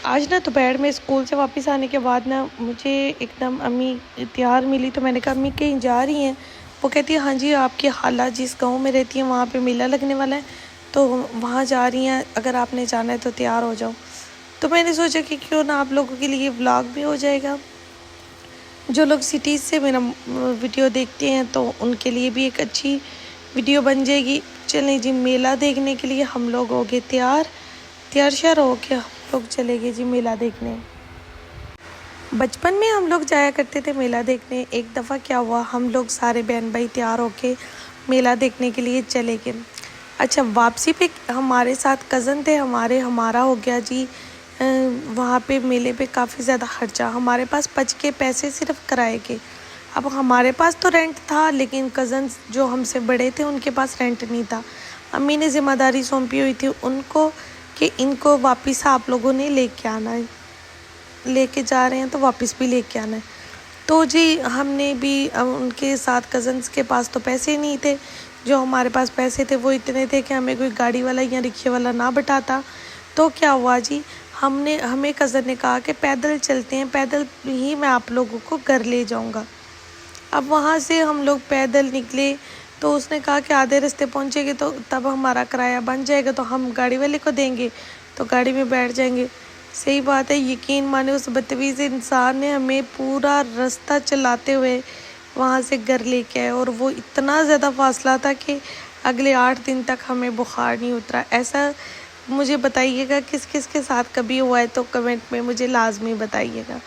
आज ना दोपहर में स्कूल से वापस आने के बाद ना मुझे एकदम अम्मी तैयार मिली, तो मैंने कहा अम्मी कहीं जा रही हैं? वो कहती है हाँ जी, आपकी खाला जिस गांव में रहती हैं वहाँ पे मेला लगने वाला है, तो वहाँ जा रही हैं, अगर आपने जाना है तो तैयार हो जाओ। तो मैंने सोचा कि क्यों ना आप लोगों के लिए व्लॉग भी हो जाएगा। जो लोग सिटीज़ से मेरा वीडियो देखते हैं तो उनके लिए भी एक अच्छी वीडियो बन जाएगी। चलें जी, मेला देखने के लिए हम लोग हो गए तैयार श्यार हो के हम लोग चले गए जी मेला देखने। बचपन में हम लोग जाया करते थे मेला देखने। एक दफ़ा क्या हुआ, हम लोग सारे बहन भाई तैयार होके मेला देखने के लिए चले गए। अच्छा, वापसी पे हमारे साथ कज़न थे हमारा हो गया जी वहाँ पे मेले पे काफ़ी ज़्यादा खर्चा। हमारे पास बच के पैसे सिर्फ किराए के। अब हमारे पास तो रेंट था, लेकिन कज़न्स जो हमसे बड़े थे उनके पास रेंट नहीं था। अम्मी ने ज़िम्मेदारी सौंपी हुई थी उनको कि इनको वापस आप लोगों ने लेके आना है, लेके जा रहे हैं तो वापस भी लेके आना है। तो जी हमने भी उनके साथ कज़न्स के पास तो पैसे नहीं थे। जो हमारे पास पैसे थे वो इतने थे कि हमें कोई गाड़ी वाला या रिक्शे वाला ना बिठाता। तो क्या हुआ जी, हमें कज़न ने कहा कि पैदल चलते हैं, पैदल ही मैं आप लोगों को घर ले जाऊंगा। अब वहाँ से हम लोग पैदल निकले, तो उसने कहा कि आधे रास्ते पहुँचेंगे तो तब हमारा किराया बन जाएगा, तो हम गाड़ी वाले को देंगे, तो गाड़ी में बैठ जाएंगे। सही बात है, यकीन माने उस बदतमीज़ इंसान ने हमें पूरा रास्ता चलाते हुए वहाँ से घर लेके आए, और वो इतना ज़्यादा फासला था कि अगले 8 दिन तक हमें बुखार नहीं उतरा। ऐसा मुझे बताइएगा किस किस के साथ कभी हुआ है, तो कमेंट में मुझे लाजमी बताइएगा।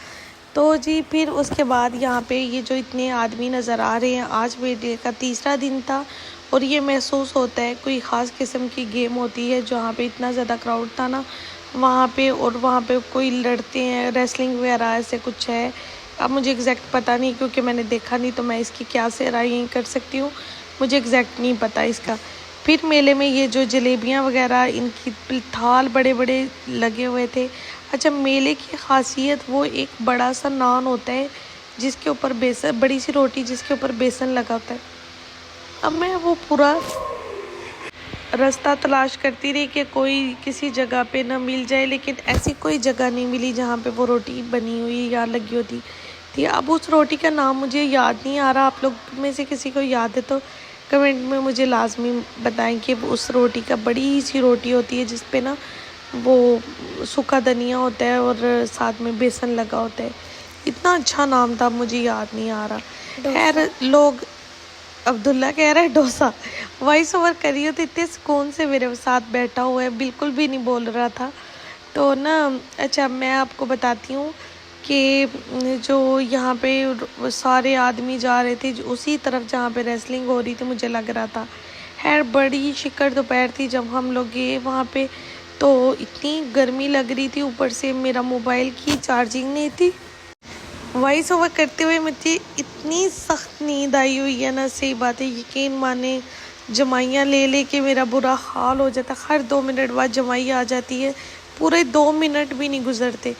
तो जी फिर उसके बाद यहाँ पे ये जो इतने आदमी नज़र आ रहे हैं, आज मेले का तीसरा दिन था, और ये महसूस होता है कोई ख़ास किस्म की गेम होती है जहाँ पे इतना ज़्यादा क्राउड था ना वहाँ पे, और वहाँ पे कोई लड़ते हैं, रेसलिंग वगैरह ऐसे कुछ है। अब मुझे एग्जैक्ट पता नहीं, क्योंकि मैंने देखा नहीं, तो मैं इसकी क्या से राय कर सकती हूँ, मुझे एग्जैक्ट नहीं पता इसका। फिर मेले में ये जो जलेबियाँ वगैरह, इनकी थाल बड़े बड़े लगे हुए थे। अच्छा, मेले की खासियत वो एक बड़ा सा नान होता है जिसके ऊपर बेसन, बड़ी सी रोटी जिसके ऊपर बेसन लगा होता है। अब मैं वो पूरा रास्ता तलाश करती रही कि कोई किसी जगह पे ना मिल जाए, लेकिन ऐसी कोई जगह नहीं मिली जहाँ पे वो रोटी बनी हुई या लगी होती थी। अब उस रोटी का नाम मुझे याद नहीं आ रहा, आप लोग में से किसी को याद है तो कमेंट में मुझे लाजमी बताएं कि उस रोटी का, बड़ी सी रोटी होती है जिस पे ना वो सूखा धनिया होता है और साथ में बेसन लगा होता है। इतना अच्छा नाम था, मुझे याद नहीं आ रहा। खैर, लोग अब्दुल्ला कह रहा है डोसा, वॉइस ओवर करी हो तो इतने सुकून से मेरे साथ बैठा हुआ है, बिल्कुल भी नहीं बोल रहा था। तो ना अच्छा, मैं आपको बताती हूँ कि जो यहाँ पे सारे आदमी जा रहे थे उसी तरफ जहाँ पे रेसलिंग हो रही थी, मुझे लग रहा था। खैर, बड़ी शिकड़ दोपहर थी जब हम लोग गए वहाँ पे, तो इतनी गर्मी लग रही थी, ऊपर से मेरा मोबाइल की चार्जिंग नहीं थी। वॉइस ओवर करते हुए मुझे इतनी सख्त नींद आई हुई है ना, सही बात है, यकीन माने जमाइयाँ ले के मेरा बुरा हाल हो जाता। हर 2 मिनट बाद जमाई आ जाती है, पूरे 2 मिनट भी नहीं गुजरते।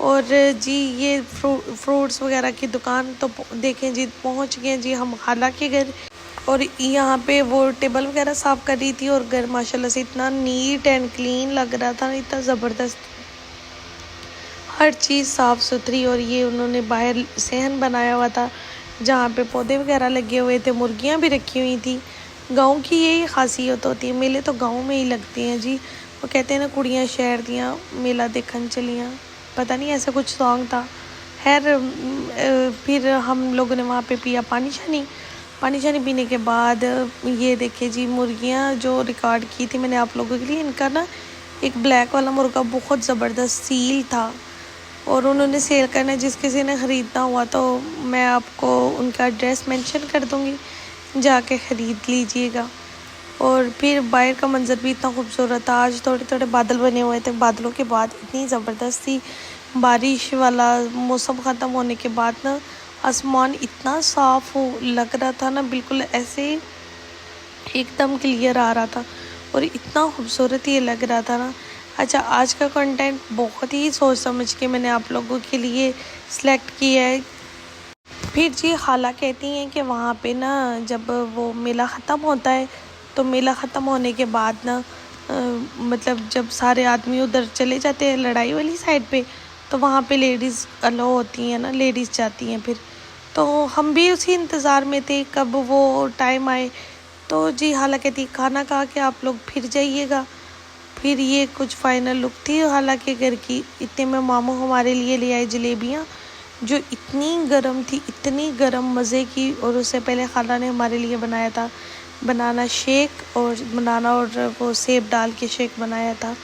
और जी ये फ्रूट्स वगैरह की दुकान तो देखें जी, पहुंच गए जी हम खाला के घर, और यहाँ पे वो टेबल वगैरह साफ़ कर रही थी, और घर माशाल्लाह से इतना नीट एंड क्लीन लग रहा था, इतना ज़बरदस्त, हर चीज़ साफ़ सुथरी। और ये उन्होंने बाहर सहन बनाया हुआ था जहाँ पे पौधे वगैरह लगे हुए थे, मुर्गियाँ भी रखी हुई थी। गांव की यही खासियत होती है, मेले तो गांव में ही लगते हैं जी। वो कहते हैं ना, कुड़ियाँ शहर दियाँ मेला देखन चलियाँ, पता नहीं ऐसा कुछ सॉन्ग था। खैर, फिर हम लोगों ने वहाँ पे पिया पानी शानी पीने के बाद ये देखे जी मुर्गियाँ जो रिकॉर्ड की थी मैंने आप लोगों के लिए, इनका ना एक ब्लैक वाला मुर्गा बहुत ज़बरदस्त सील था, और उन्होंने सेल करना, जिस किसी ने ख़रीदना हुआ तो मैं आपको उनका एड्रेस मेंशन कर दूँगी, जाके ख़रीद लीजिएगा। और फिर बाहर का मंज़र भी इतना खूबसूरत था। आज थोड़े थोड़े बादल बने हुए थे, बादलों के बाद इतनी ज़बरदस्त थी बारिश वाला मौसम ख़त्म होने के बाद ना आसमान इतना साफ़ लग रहा था ना, बिल्कुल ऐसे एकदम क्लियर आ रहा था, और इतना खूबसूरत ये लग रहा था ना। अच्छा, आज का कंटेंट बहुत ही सोच समझ के मैंने आप लोगों के लिए सिलेक्ट किया है। फिर जी खाला कहती हैं कि वहाँ पे ना जब वो मेला ख़त्म होता है, तो मेला ख़त्म होने के बाद ना मतलब जब सारे आदमी उधर चले जाते हैं लड़ाई वाली साइड पे, तो वहाँ पे लेडीज़ अलाउ होती हैं ना, लेडीज़ जाती हैं फिर। तो हम भी उसी इंतज़ार में थे कब वो टाइम आए। तो जी हाला कहती खाना खा के आप लोग फिर जाइएगा। फिर ये कुछ फाइनल लुक थी हालांकि घर की। इतने में मामू हमारे लिए ले आए जलेबियाँ, जो इतनी गर्म थी, इतनी गर्म मज़े की। और उससे पहले खाला ने हमारे लिए बनाया था बनाना शेक, और बनाना और वो सेब डाल के शेक बनाया था,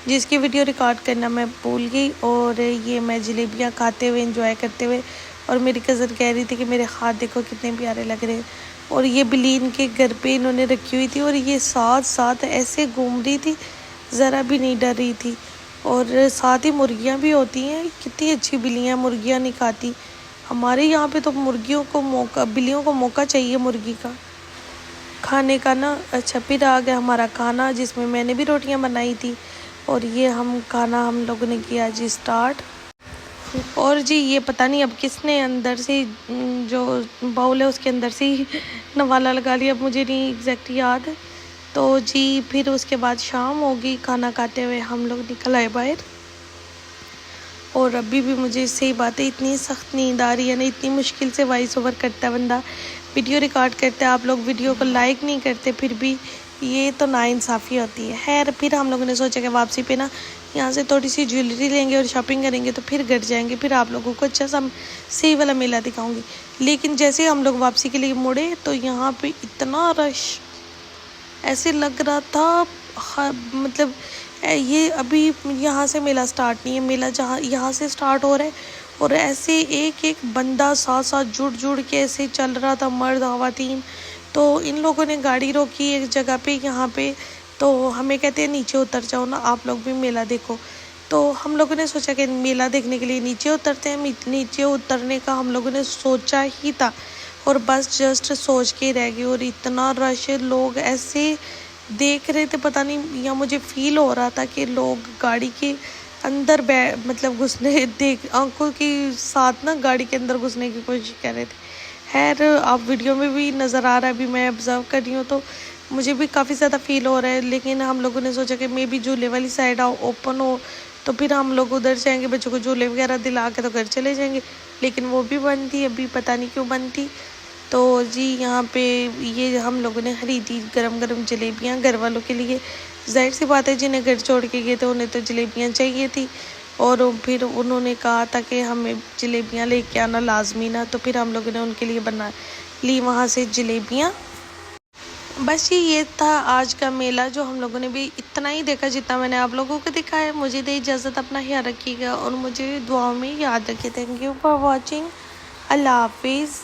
जिसकी वीडियो रिकॉर्ड करना मैं भूल गई। और ये मैं जलेबियाँ खाते हुए एंजॉय करते हुए, और मेरी कज़न कह रही थी कि मेरे हाथ देखो कितने प्यारे लग रहे हैं। और ये बिल्ली इनके घर पे इन्होंने रखी हुई थी, और ये साथ साथ ऐसे घूम रही थी, ज़रा भी नहीं डर रही थी। और साथ ही मुर्गियाँ भी होती हैं, कितनी अच्छी बिल्लियाँ, मुर्गियाँ नहीं खाती। हमारे यहाँ पे तो मुर्गियों को मौका, बिल्लियों को मौका चाहिए मुर्गी का खाने का ना। अच्छा, फिर आ गया हमारा खाना, जिसमें मैंने भी रोटियां बनाई थी। और ये खाना हम लोगों ने किया जी स्टार्ट। और जी ये पता नहीं अब किसने अंदर से जो बाउल है उसके अंदर से ही नवाला लगा लिया, अब मुझे नहीं एग्जैक्ट याद। तो जी फिर उसके बाद शाम हो गई, खाना खाते हुए हम लोग निकल आए बाहर। और अभी भी मुझे सही बात है, इतनी सख्त नींद आ रही है ना, इतनी मुश्किल से वॉइस ओवर करता है बंदा, वीडियो रिकॉर्ड करते हैं, आप लोग वीडियो को लाइक नहीं करते, फिर भी ये तो नाइंसाफ़ी होती है। खैर फिर हम लोगों ने सोचा कि वापसी पे ना यहाँ से थोड़ी सी ज्वेलरी लेंगे और शॉपिंग करेंगे, तो फिर घर जाएंगे, फिर आप लोगों को अच्छा सा सही वाला मेला दिखाऊंगी। लेकिन जैसे हम लोग वापसी के लिए मुड़े तो यहाँ पे इतना रश, ऐसे लग रहा था मतलब ये अभी यहाँ से मेला स्टार्ट नहीं है, मेला जहाँ यहाँ से स्टार्ट हो रहा है। और ऐसे एक एक बंदा साथ साथ जुड़ के ऐसे चल रहा था, मर्द ख़वातीन। तो इन लोगों ने गाड़ी रोकी एक जगह पे यहाँ पे, तो हमें कहते हैं नीचे उतर जाओ ना, आप लोग भी मेला देखो। तो हम लोगों ने सोचा कि मेला देखने के लिए नीचे उतरते हैं। नीचे उतरने का हम लोगों ने सोचा ही था, और बस जस्ट सोच के रह गए। और इतना रश, लोग ऐसे देख रहे थे, पता नहीं, या मुझे फील हो रहा था कि लोग गाड़ी के अंदर मतलब घुसने, देख आंखों के साथ ना गाड़ी के अंदर घुसने की कोशिश कर रहे थे। खैर आप वीडियो में भी नज़र आ रहा है, अभी मैं ऑब्ज़र्व कर रही हूँ तो मुझे भी काफ़ी ज़्यादा फील हो रहा है। लेकिन हम लोगों ने सोचा कि मे भी झूले वाली साइड ओपन हो, तो फिर हम लोग उधर जाएंगे, बच्चों को झूले वगैरह दिला के तो घर चले जाएंगे। लेकिन वो भी बंद थी, अभी पता नहीं क्यों बंद थी। तो जी यहाँ पे ये हम लोगों ने खरीदी गरम गरम जलेबियाँ घर वालों के लिए। जाहिर सी बात है, जिन्हें घर छोड़ के गए थे उन्हें तो जलेबियाँ चाहिए थी। और फिर उन्होंने कहा था कि हमें जलेबियाँ लेके आना लाजमी ना, तो फिर हम लोगों ने उनके लिए बना ली वहाँ से जलेबियाँ। बस ये था आज का मेला, जो हम लोगों ने भी इतना ही देखा जितना मैंने आप लोगों को दिखाया। मुझे दे इजाज़त, अपना ख्याल रखिएगा और मुझे दुआओं में याद रखिए। Thank you for watching. अल्लाह हाफिज़।